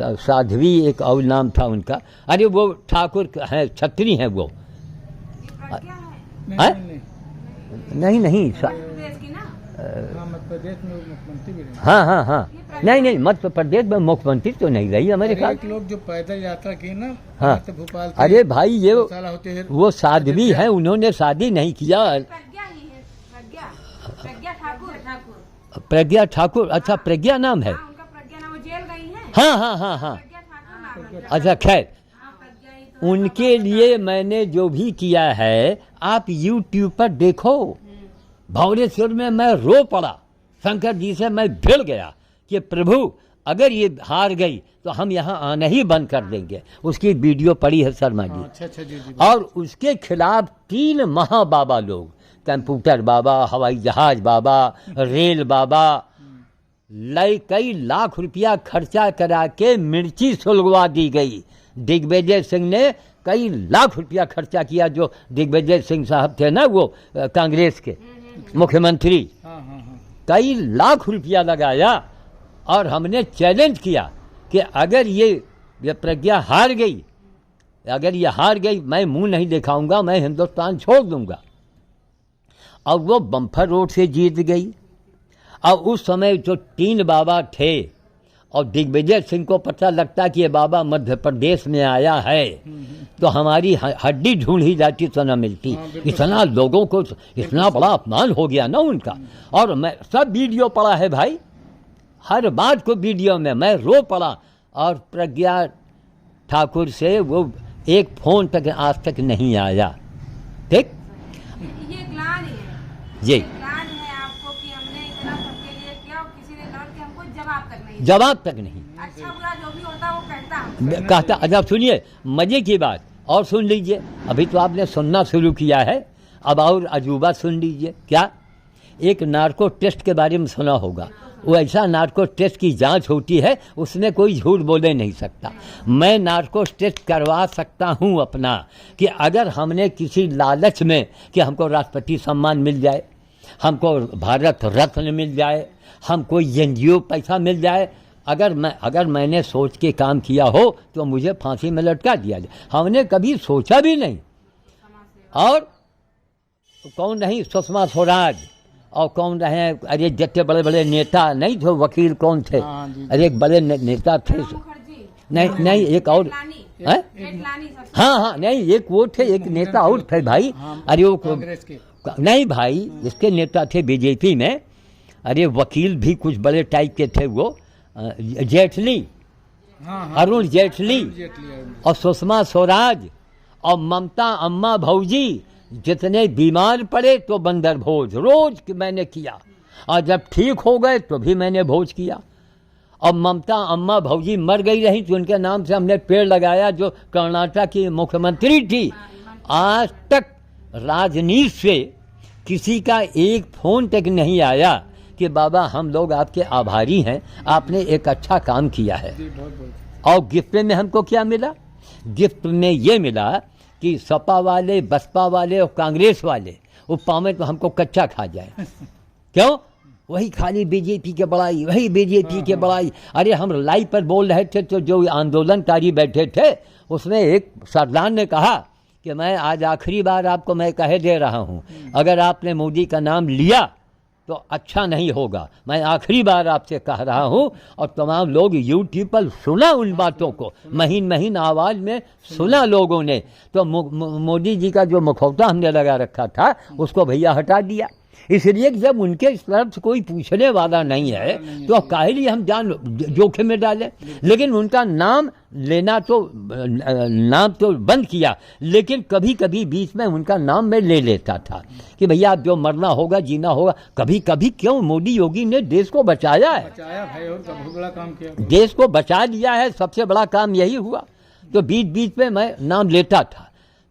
साध्वी एक और नाम था उनका। अरे वो ठाकुर हैं, छत्री हैं वो। नहीं हाँ, नहीं मध्य प्रदेश में मुख्यमंत्री तो नहीं रही हमारे ख्याल। लोग जो पैदल यात्रा की ना, हाँ, भोपाल, अरे भाई ये वो साध्वी हैं, उन्होंने शादी नहीं किया। प्रज्ञा ठाकुर, अच्छा प्रज्ञा नाम है। हाँ। अच्छा खैर, उनके लिए मैंने जो भी किया है आप YouTube पर देखो। भौरेश्वर में मैं रो पड़ा, शंकर जी से मैं भिड़ गया कि प्रभु अगर ये हार गई तो हम यहाँ आना ही बंद कर देंगे। उसकी वीडियो पड़ी है शर्मा जी। अच्छा जी। और उसके खिलाफ 3 महाबाबा लोग, कंप्यूटर बाबा, हवाई जहाज बाबा, रेल बाबा, कई लाख रुपया खर्चा करा के मिर्ची सुलगवा दी गई। दिग्विजय सिंह ने कई लाख रुपया खर्चा किया, जो दिग्विजय सिंह साहब थे ना, वो कांग्रेस के मुख्यमंत्री। कई लाख रुपया लगाया और हमने चैलेंज किया कि अगर ये प्रज्ञा हार गई अगर ये हार गई मैं मुंह नहीं दिखाऊंगा, मैं हिंदुस्तान छोड़ दूंगा। अब वो बम्फर वोट से जीत गई। अब उस समय जो 3 बाबा थे और दिग्विजय सिंह को पता लगता कि ये बाबा मध्य प्रदेश में आया है तो हमारी हड्डी ढूंढ ही जाती तो न मिलती। इतना लोगों को इतना बड़ा अपमान हो गया ना उनका। और मैं सब वीडियो पड़ा है भाई, हर बात को वीडियो में मैं रो पड़ा। और प्रज्ञा ठाकुर से वो एक फ़ोन तक आज तक नहीं आया। ठीक, ये ग्लानि है, जी ग्लानि है आपको कि हमने इतना सबके लिए किया और किसी ने लौट के हमको जवाब तक नहीं दिया। जवाब तक नहीं अच्छा बुरा जो भी होता है वो कहता है। कहता। अच्छा सुनिए मजे की बात और सुन लीजिए, अभी तो आपने सुनना शुरू किया है, अब और अजूबा सुन लीजिए। क्या? एक नार्को टेस्ट के बारे में सुना होगा। वो ऐसा नार्को टेस्ट की जांच होती है, उसमें कोई झूठ बोले नहीं सकता। मैं नार्को टेस्ट करवा सकता हूं अपना कि अगर हमने किसी लालच में कि हमको राष्ट्रपति सम्मान मिल जाए, हमको भारत रत्न मिल जाए, हमको एनजीओ पैसा मिल जाए, अगर मैंने सोच के काम किया हो तो मुझे फांसी में लटका दिया जाए। हमने कभी सोचा भी नहीं। और कौन नहीं, सुषमा स्वराज और कौन रहे, अरे जितने बड़े बड़े नेता नहीं थे, वकील कौन थे, अरे एक बड़े नेता थे, नहीं एक और, हाँ नहीं एक वो थे, एक नेता और थे भाई। अरे वो नहीं भाई, इसके नेता थे बीजेपी में, अरे वकील भी कुछ बड़े टाइप के थे वो, जेटली, अरुण जेटली और सुषमा स्वराज और ममता अम्मा भौजी जितने बीमार पड़े तो बंदर भोज रोज मैंने किया, और जब ठीक हो गए तो भी मैंने भोज किया। और ममता अम्मा भौजी मर गई रही तो उनके नाम से हमने पेड़ लगाया, जो कर्नाटक की मुख्यमंत्री थी। आज तक राजनीति से किसी का एक फ़ोन तक नहीं आया कि बाबा हम लोग आपके आभारी हैं, आपने एक अच्छा काम किया है। और गिफ्ट में हमको क्या मिला? गिफ्ट में ये मिला कि सपा वाले, बसपा वाले और कांग्रेस वाले वो पावे तो हमको कच्चा खा जाए। क्यों? वही खाली बीजेपी के बड़ाई, वही बीजेपी के बड़ाई। अरे हम लाइव पर बोल रहे थे तो जो आंदोलनकारी बैठे थे उसमें एक सरदार ने कहा कि मैं आज आखिरी बार आपको मैं कह दे रहा हूँ, अगर आपने मोदी का नाम लिया तो अच्छा नहीं होगा। मैं आखिरी बार आपसे कह रहा हूँ। और तमाम लोग यूट्यूब पर सुना उन बातों को, महीन महीन आवाज़ में सुना लोगों ने। तो मोदी जी का जो मुखौटा हमने लगा रखा था उसको भैया हटा दिया। इसलिए जब उनके इस तरफ से कोई पूछने वाला नहीं है तो काहे लिए हम जान जोखिम में डालें। लेकिन उनका नाम लेना तो नाम तो बंद किया, लेकिन कभी कभी बीच में उनका नाम मैं ले लेता था कि भैया आप जो मरना होगा जीना होगा। कभी कभी क्यों मोदी योगी ने देश को बचाया है, भाई, और बहुत बड़ा काम किया, देश को बचा लिया है, सबसे बड़ा काम यही हुआ। तो बीच बीच में मैं नाम लेता था।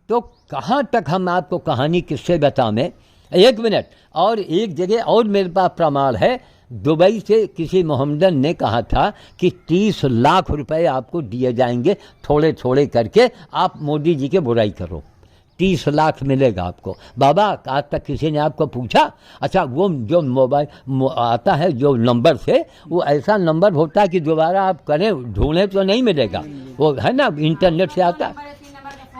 तो कहाँ तक हम आपको कहानी किससे बताएं? एक मिनट। और एक जगह और मेरे पास प्रमाण है, दुबई से किसी मोहम्मदन ने कहा था कि 30 लाख रुपए आपको दिए जाएंगे थोड़े थोड़े करके, आप मोदी जी के बुराई करो, 30 लाख मिलेगा आपको। बाबा आज तक किसी ने आपको पूछा? अच्छा वो जो मोबाइल आता है जो नंबर से, वो ऐसा नंबर होता है कि दोबारा आप करें ढूंढें तो नहीं मिलेगा, वो है ना इंटरनेट से आता है।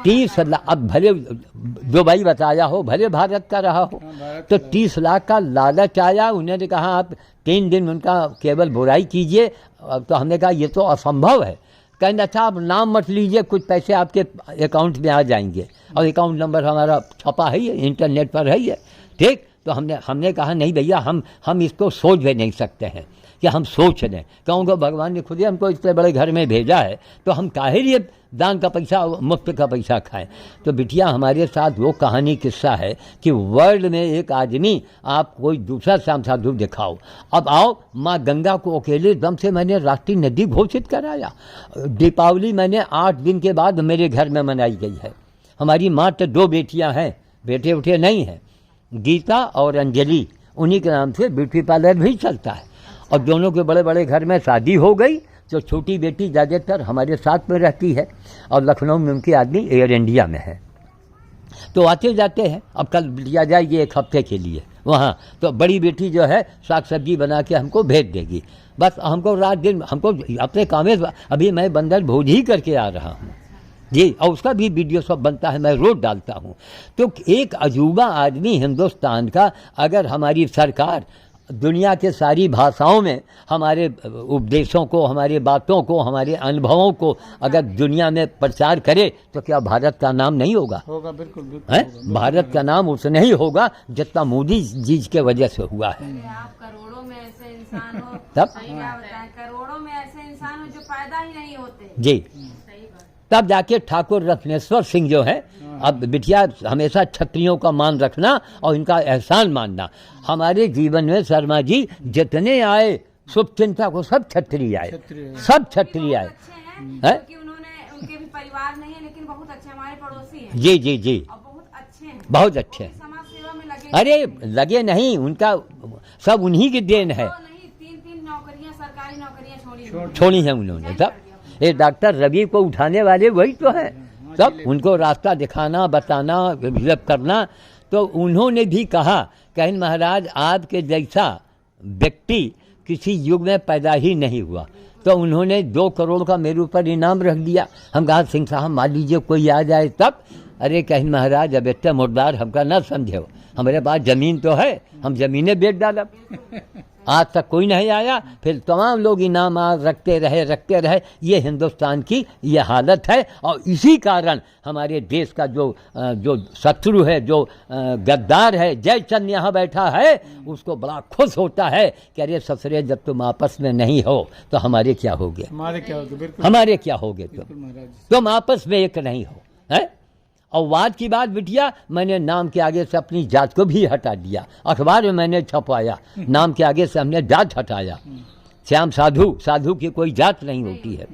30 लाख, अब भले दुबई बताया हो, भले भारत का रहा हो, तो 30 लाख का लालच आया। उन्होंने कहा आप 3 दिन उनका केवल बुराई कीजिए। तो हमने कहा ये तो असंभव है। कहना अच्छा आप नाम मत लीजिए, कुछ पैसे आपके अकाउंट में आ जाएंगे। और अकाउंट नंबर हमारा छपा है, इंटरनेट पर है ये, ठीक। तो हमने कहा नहीं भैया, हम इसको सोच भी नहीं सकते हैं कि हम सोच लें। कहूँगा भगवान ने खुद ही हमको इतने बड़े घर में भेजा है तो हम काहे लिए दान का पैसा, मुफ्त का पैसा खाएं। तो बिटिया हमारे साथ वो कहानी किस्सा है कि वर्ल्ड में एक आदमी, आप कोई दूसरा साधु दिखाओ। अब आओ, माँ गंगा को अकेले दम से मैंने राष्ट्रीय नदी घोषित कराया। दीपावली मैंने 8 दिन के बाद मेरे घर में मनाई गई है। हमारी माँ तो 2 बेटियाँ हैं, बेटे उठे नहीं हैं, गीता और अंजलि, उन्हीं के नाम से ब्यूटी पार्लर भी चलता है। और दोनों के बड़े बड़े घर में शादी हो गई। तो छोटी बेटी ज़्यादातर हमारे साथ में रहती है और लखनऊ में उनकी आदमी एयर इंडिया में है। तो आते जाते हैं। अब कल लिया जाएगी 1 हफ्ते के लिए वहाँ, तो बड़ी बेटी जो है साग सब्जी बना के हमको भेज देगी। बस हमको रात दिन हमको अपने काम में, अभी मैं बंदर भोज ही करके आ रहा हूँ, जी, और उसका भी वीडियो सब बनता है, मैं रोज डालता हूँ। तो एक अजूबा आदमी हिंदुस्तान का, अगर हमारी सरकार दुनिया के सारी भाषाओं में हमारे उपदेशों को, हमारे बातों को, हमारे अनुभवों को अगर दुनिया में प्रचार करे तो क्या भारत का नाम नहीं होगा? होगा, बिल्कुल बिल्कुल है? होगा। भारत का नाम उसने ही होगा जितना मोदी जी के वजह से हुआ है। आप करोड़ों में ऐसे इंसान हो, तब? सही क्या बताएं, करोड़ों में ऐसे इंसान हो जो पैदा ही नहीं होते। जी, सही बात। तब जाके ठाकुर रत्नेश्वर सिंह जो है, अब बिटिया हमेशा क्षत्रियों का मान रखना और इनका एहसान मानना। हमारे जीवन में शर्मा जी जितने आए शुभ चिंता को सब क्षत्रिय आए, सब क्षत्रिय आए। अच्छे हैं हैं? क्योंकि उन्होंने, उनके भी परिवार नहीं है लेकिन बहुत अच्छे हमारे पड़ोसी हैं जी जी जी, और बहुत अच्छे हैं, बहुत अच्छे हैं। समाज सेवा में लगे। अरे लगे नहीं, उनका सब उन्हीं की देन है, तो नहीं, 3-3 नौकरियां, सरकारी नौकरियां छोड़ी है उन्होंने। तब ये डॉक्टर रवि को उठाने वाले वही तो है, तब उनको रास्ता दिखाना, बताना, हेल्प करना। तो उन्होंने भी कहा कहीं महाराज आपके जैसा व्यक्ति किसी युग में पैदा ही नहीं हुआ। तो उन्होंने 2 करोड़ का मेरे ऊपर इनाम रख दिया। हम कहा सिंह साहब मान लीजिए कोई आ जाए तब। अरे कहीं महाराज अब इतना मुर्दार हमका न समझे, हमारे पास ज़मीन तो है, हम ज़मीनें बेच डालब। आज तक कोई नहीं आया, फिर तमाम लोग इनाम रखते रहे। ये हिंदुस्तान की ये हालत है। और इसी कारण हमारे देश का जो शत्रु है, जो गद्दार है, जयचंद यहाँ बैठा है, उसको बड़ा खुश होता है कि अरे ससुरे जब तुम आपस में नहीं हो तो हमारे क्या होगे, हमारे क्या होगा, बिल्कुल हमारे क्या होगे, महाराज। तुम आपस में एक नहीं हो, है। और बाद की बात बिटिया, मैंने नाम के आगे से अपनी जात को भी हटा दिया, अखबार में मैंने छपवाया, नाम के आगे से हमने जात हटाया। श्याम साधु की कोई जात नहीं होती है।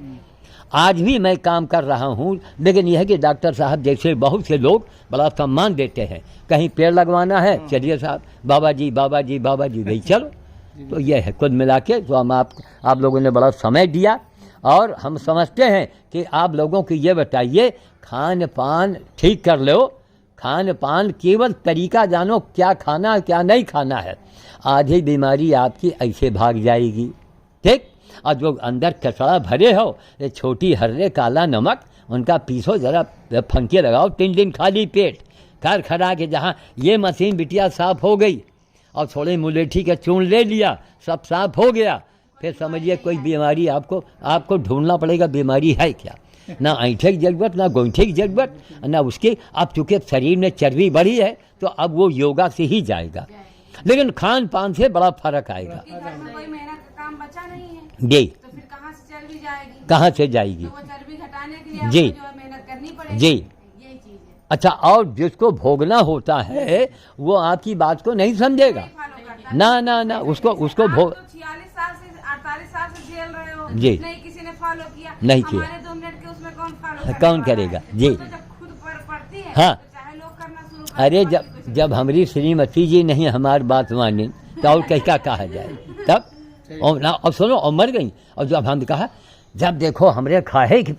आज भी मैं काम कर रहा हूँ, लेकिन यह है कि डॉक्टर साहब जैसे बहुत से लोग बड़ा सम्मान देते हैं। कहीं पेड़ लगवाना है, चलिए साहब, बाबा जी भाई चलो। तो यह है कुल मिला के। तो हम आप लोगों ने बड़ा समय दिया और हम समझते हैं कि आप लोगों को ये बताइए, खान पान ठीक कर लो, खान पान केवल तरीका जानो, क्या खाना क्या नहीं खाना है, आधी बीमारी आपकी ऐसे भाग जाएगी, ठीक। और जो अंदर कचड़ा भरे हो, ये छोटी हर्रे काला नमक, उनका पीसो जरा, फंके लगाओ, 3 दिन खाली पेट कर खड़ा के। जहाँ ये मशीन बिटिया साफ हो गई और थोड़े मुलेठी का चून ले लिया, सब साफ हो गया, फिर समझिए कोई बीमारी आपको ढूंढना पड़ेगा, बीमारी है क्या। ना ऐंठे की जरूरत, ना गोईठे की जरूरत, ना उसके। अब चूँकि शरीर में चर्बी बढ़ी है तो अब वो योगा से ही जाएगा, लेकिन खान पान से बड़ा फर्क आएगा। घर में कोई मेहनत का काम बचा नहीं है जी, तो फिर कहाँ से चर्बी जाएगी, कहाँ से जाएगी। तो वो चर्बी घटाने के लिए जी। आपको जो है मेहनत करनी पड़ेगी। जी, यही चीज है। अच्छा, और जिसको भोगना होता है वो आपकी बात को नहीं समझेगा। फॉलो करता ना उसको आप भोग तो 46 साल से 48 साल से झेल रहे हो, जी। नहीं किसी ने फॉलो किया, नहीं किया। हमारे 2 मिनट के उसमें कौन फॉलो कौन करेगा, जी। तो जब खुद पर पड़ती है हाँ। तो चाहे लोग करना शुरू कर अरे दें, जब हमारी श्रीमती जी नहीं हमारी बात मानी तो और क्या कहा जाए तब। और सुनो, और मर गई। और जब हम कहा, जब देखो हमरे खाए के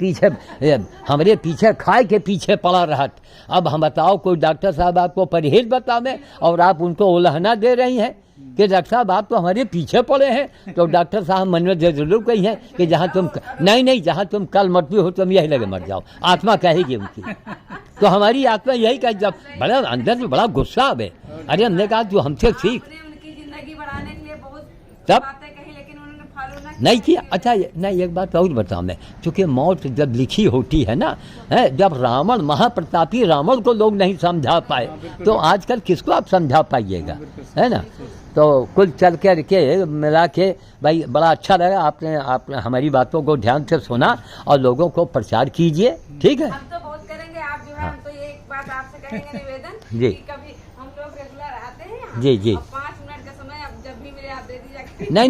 पीछे पड़ा रहत, अब हम बताओ कोई डॉक्टर साहब आपको परहेज बतावे और आप उनको उलहना दे रही हैं कि डॉक्टर साहब आप तो हमारे पीछे पड़े हैं। तो डॉक्टर साहब मन में जरूर कही है कि जहाँ तुम कल मरती हो तुम यही लगे मर जाओ, आत्मा कहेगी उनकी। तो हमारी आत्मा यही कहे, जब बड़ा अंदर से बड़ा गुस्सा आवे। अरे हमने कहा तू हमसे सीख, आपने उनकी जिंदगी बढ़ाने के लिए बहुत तब बातें कही लेकिन उन्होंने फॉलो नहीं किया। अच्छा नहीं, एक बात और बताऊँ मैं, चूँकि मौत जब लिखी होती है ना, है, जब रावण, महाप्रतापी रावण को लोग नहीं समझा पाए तो आजकल किसको आप समझा पाइएगा, है ना। तो कुल चल कर के मिला के भाई बड़ा अच्छा लगा, आपने हमारी बातों को ध्यान से सुना और लोगों को प्रचार कीजिए, ठीक है। हम तो बहुत करेंगे, आप जो है हम तो ये एक बात आपसे करेंगे निवेदन जी। कि कभी हम लोग रेगुलर आते हैं यहाँ, जी जी। और 5 मिनट का समय अब जब भी मिले आप दे दीजिए। नहीं,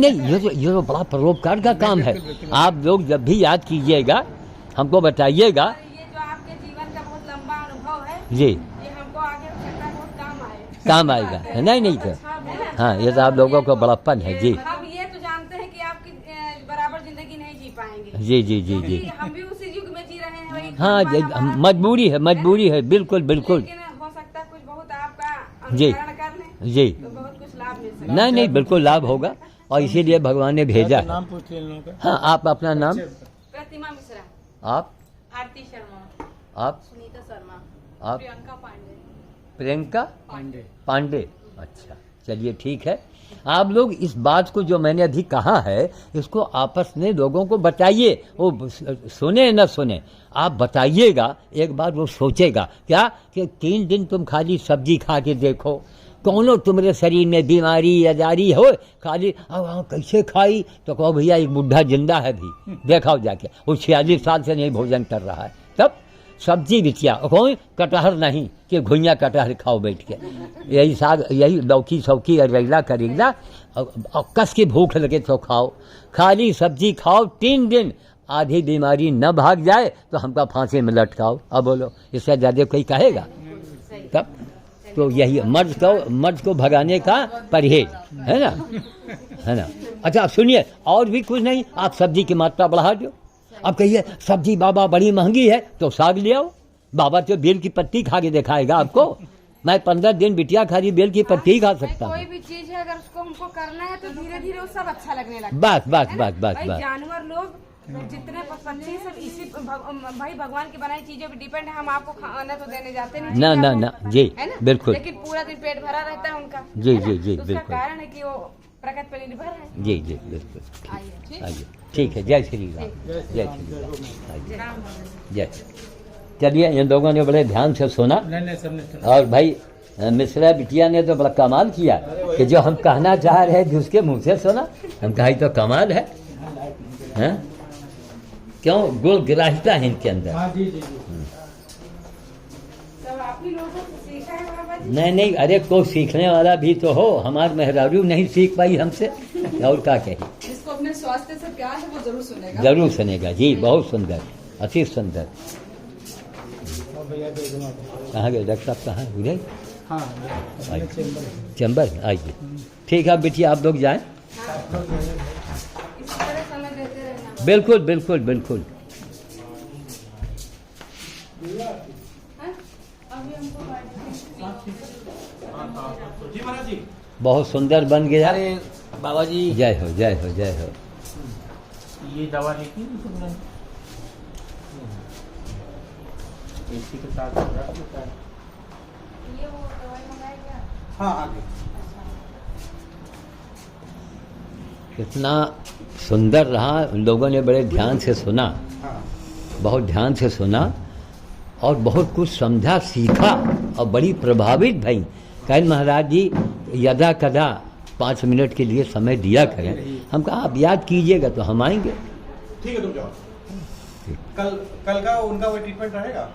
ये तो बड़ा परोपकार का काम है। आप लोग जब भी याद कीजिएगा हमको बताइएगा। ये जो आपके जीवन का बहुत लंबा अनुभव है, जी, ये हमको आगे चलकर बहुत काम आएगा। नहीं तो हाँ, ये तो आप लोगों को बड़प्पन है। जी हम ये तो जानते हैं कि आपकी बराबर जिंदगी नहीं जी पाएंगे। जी, क्योंकि हम भी उसी युग में जी रहे हैं, वही हाँ, मजबूरी है, बिल्कुल। लेकिन हो सकता है कुछ बहुत आपका जी। अनुकरण कर लें जी, तो बहुत कुछ लाभ मिल सकता है। नहीं, बिल्कुल लाभ होगा और इसीलिए भगवान ने भेजा है। नाम पूछ लेना होगा। हाँ, आप अपना नाम, प्रतिमा मिश्रा, आप आरती शर्मा। आप? सुनीता शर्मा। आप? प्रियंका पांडे। प्रियंका पांडे। अच्छा, चलिए ठीक है। आप लोग इस बात को जो मैंने अभी कहा है इसको आपस में लोगों को बताइए, वो सुने न सुने, आप बताइएगा, एक बार वो सोचेगा क्या कि 3 दिन तुम खाली सब्जी खा के देखो, कौनो तुम्हारे शरीर में बीमारी अजारी हो, खाली कैसे खाई, तो कहो भैया एक बुढ़ा जिंदा है भी, देखा जाके वो 46 साल से नहीं भोजन कर रहा है। तब सब्जी बिटिया कोई कटहर नहीं कि घुइयाँ कटहर खाओ बैठ के, यही साग, यही लौकी सौकी अरेला करेला, और कस की भूख लगे तो खाओ, खाली सब्जी खाओ 3 दिन, आधी बीमारी न भाग जाए तो हमका फांसी में लटकाओ। अब बोलो इससे ज़्यादा कोई कहेगा? तब तो यही मर्ज को भगाने का परहेज है ना, है ना। अच्छा सुनिए, और भी कुछ नहीं, आप सब्जी की मात्रा बढ़ा दो। अब कहिए सब्जी बाबा बड़ी महंगी है तो साग ले आओ, बाबा तो बेल की पत्ती खा के दिखाएगा आपको। मैं 15 दिन बिटिया खाली बेल की पत्ती ही खा सकता हूँ। कोई भी चीज है अगर उसको हमको करना है तो धीरे धीरे वो सब अच्छा लगने लगता है। बस बस है ना? बस बस भाई बस जानवर लोग जितने पक्षी सब इसी भाई भगवान की बनाई चीजों पे डिपेंड है। हम आपको खाना तो देने जाते नहीं, ना ना ना, जी है ना, बिल्कुल, लेकिन पूरा दिन पेट भरा रहता है उनका। जी है ना? जी जी तो उसका बिल्कुल, कारण है कि वो प्रकृति पर निर्भर है। जी जी बिल्कुल। आइए, ठीक? आइए ठीक है, जय श्री राम, जय श्री राम, आइए जय। चलिए, इन लोगों ने बड़े ध्यान से सुना, और भाई मिश्रा बिटिया ने तो बड़ा कमाल किया कि जो हम कहना चाह रहे थे उसके मुंह से सुना। हम कहा तो कमाल है, हैं? क्यों गुण गिराहिता है इनके अंदर। सब आप ही लोगों से सीखा है बाबा जी। नहीं नहीं, अरे कोई सीखने वाला भी तो हो, हमार मेहरारू नहीं सीख पाई हमसे, और क्या कही। जिसको अपने स्वास्थ्य से प्यार है वो जरूर सुनेगा। जरूर सुनेगा जी, बहुत सुंदर, अति सुंदर। कहाँ गए डॉक्टर साहब, कहाँ उधर? हाँ चैम्बर, आइए ठीक है बिटिया, आप लोग जाएं। इसी तरह समय देते रहना। बिल्कुल बिल्कुल बिल्कुल। हाँ? अभी हमको जी महाराज जी, बहुत सुंदर बन गया। अरे बाबा जी, जय हो जय हो जय हो। ये दवा लिखी तुमने? इसी के साथ ये वो दवाई मंगाए क्या? हाँ आगे। कितना सुंदर रहा, उन लोगों ने बड़े ध्यान से सुना, हाँ बहुत ध्यान से सुना, और बहुत कुछ समझा, सीखा, और बड़ी प्रभावित भई। कहें महाराज जी यदा कदा 5 मिनट के लिए समय दिया करें। हम कहा आप याद कीजिएगा तो हम आएंगे। ठीक है, तुम जाओ। कल का उनका वो ट्रीटमेंट रहेगा।